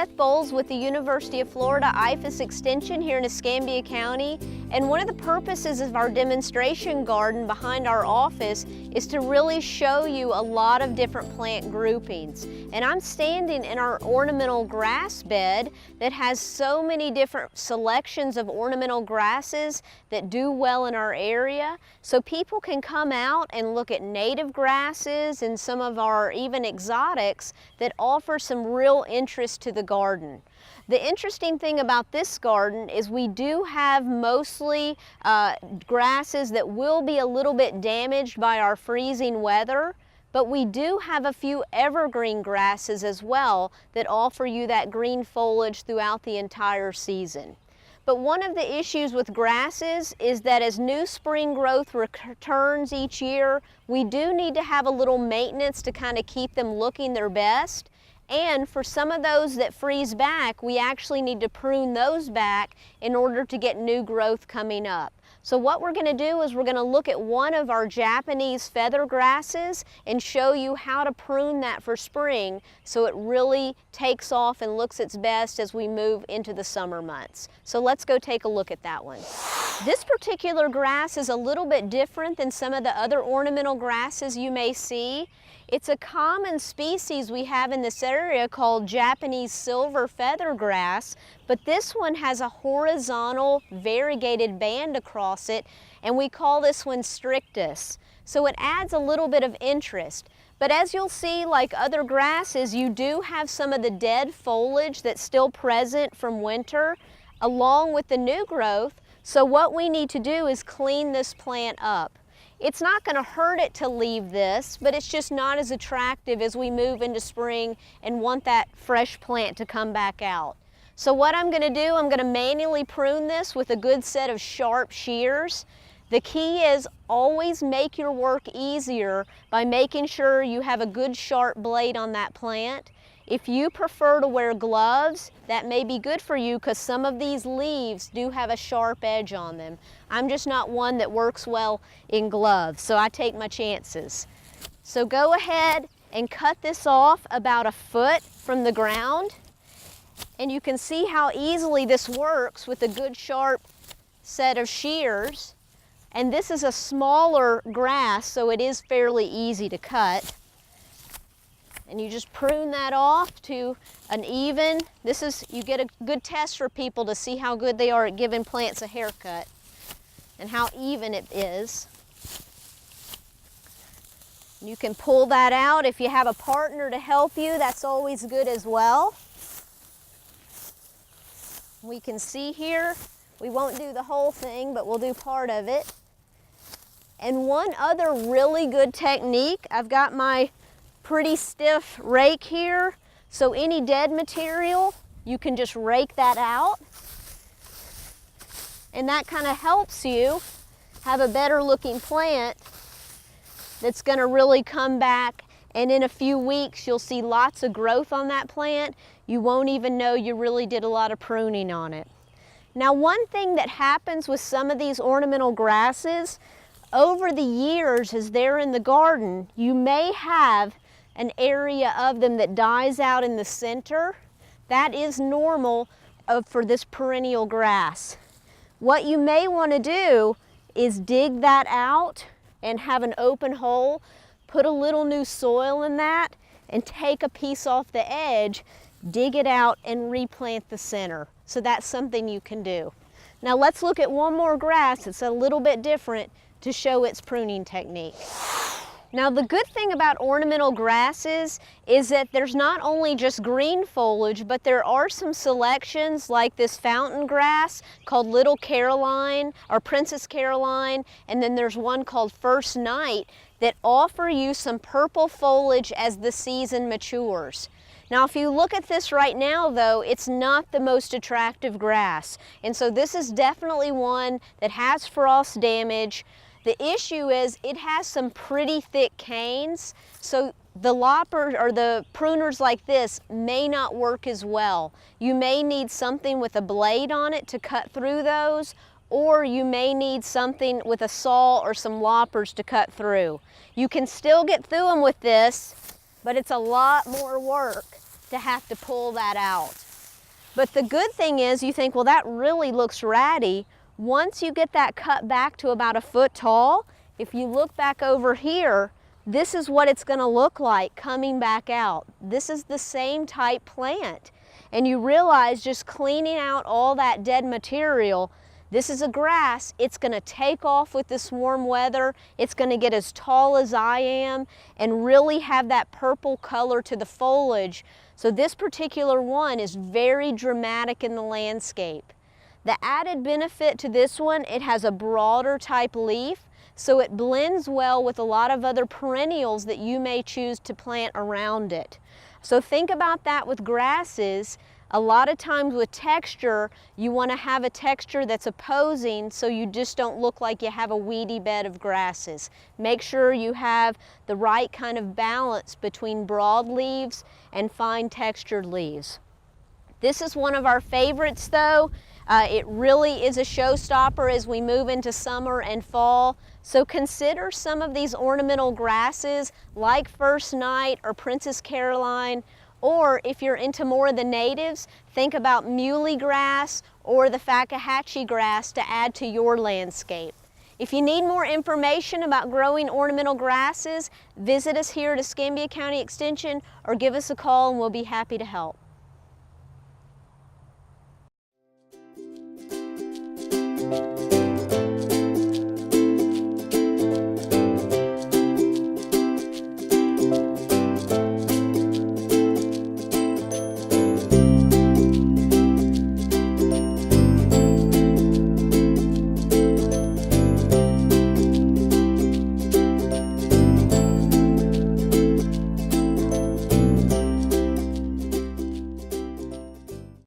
Beth Bowles with the University of Florida IFAS Extension here in Escambia County, and one of the purposes of our demonstration garden behind our office is to really show you a lot of different plant groupings. And I'm standing in our ornamental grass bed that has so many different selections of ornamental grasses that do well in our area, so people can come out and look at native grasses and some of our even exotics that offer some real interest to the garden. The interesting thing about this garden is we do have mostly grasses that will be a little bit damaged by our freezing weather, but we do have a few evergreen grasses as well that offer you that green foliage throughout the entire season. But one of the issues with grasses is that as new spring growth returns each year, we do need to have a little maintenance to kind of keep them looking their best. And for some of those that freeze back, we actually need to prune those back in order to get new growth coming up. So what we're going to do is we're going to look at one of our Japanese feather grasses and show you how to prune that for spring so it really takes off and looks its best as we move into the summer months. So let's go take a look at that one. This particular grass is a little bit different than some of the other ornamental grasses you may see. It's a common species we have in this area called Japanese silver feather grass, but this one has a horizontal variegated band across it, and we call this one strictus. So it adds a little bit of interest. But as you'll see, like other grasses, you do have some of the dead foliage that's still present from winter, along with the new growth. So what we need to do is clean this plant up. It's not going to hurt it to leave this, but it's just not as attractive as we move into spring and want that fresh plant to come back out. So what I'm going to do, I'm going to manually prune this with a good set of sharp shears. The key is always make your work easier by making sure you have a good sharp blade on that plant. If you prefer to wear gloves, that may be good for you because some of these leaves do have a sharp edge on them. I'm just not one that works well in gloves, so I take my chances. So go ahead and cut this off about a foot from the ground, and you can see how easily this works with a good sharp set of shears. And this is a smaller grass, so it is fairly easy to cut. And you just prune that off to an even, you get a good test for people to see how good they are at giving plants a haircut and how even it is. You can pull that out. If you have a partner to help you, that's always good as well. We can see here, we won't do the whole thing, but we'll do part of it. And one other really good technique, I've got my pretty stiff rake here, so any dead material, you can just rake that out. And that kind of helps you have a better looking plant that's going to really come back, and in a few weeks you'll see lots of growth on that plant. You won't even know you really did a lot of pruning on it. Now, one thing that happens with some of these ornamental grasses, over the years as they're in the garden, you may have an area of them that dies out in the center. That is normal for this perennial grass. What you may want to do is dig that out and have an open hole, put a little new soil in that, and take a piece off the edge, dig it out, and replant the center. So that's something you can do. Now let's look at one more grass that's a little bit different to show its pruning technique. Now the good thing about ornamental grasses is that there's not only just green foliage, but there are some selections like this fountain grass called Little Caroline or Princess Caroline, and then there's one called First Night that offer you some purple foliage as the season matures. Now if you look at this right now though, it's not the most attractive grass, and so this is definitely one that has frost damage. The issue is it has some pretty thick canes, so the loppers or the pruners like this may not work as well. You may need something with a blade on it to cut through those, or you may need something with a saw or some loppers to cut through. You can still get through them with this, but it's a lot more work to have to pull that out. But the good thing is you think, well, that really looks ratty. Once you get that cut back to about 1 foot tall, if you look back over here, this is what it's going to look like coming back out. This is the same type plant. And you realize just cleaning out all that dead material, this is a grass, it's going to take off with this warm weather, it's going to get as tall as I am and really have that purple color to the foliage. So this particular one is very dramatic in the landscape. The added benefit to this one, it has a broader type leaf, so it blends well with a lot of other perennials that you may choose to plant around it. So think about that with grasses. A lot of times with texture, you want to have a texture that's opposing so you just don't look like you have a weedy bed of grasses. Make sure you have the right kind of balance between broad leaves and fine textured leaves. This is one of our favorites though. It really is a showstopper as we move into summer and fall. So consider some of these ornamental grasses like First Night or Princess Caroline, or if you're into more of the natives, think about muley grass or the Fakahatchee grass to add to your landscape. If you need more information about growing ornamental grasses, visit us here at Escambia County Extension or give us a call and we'll be happy to help.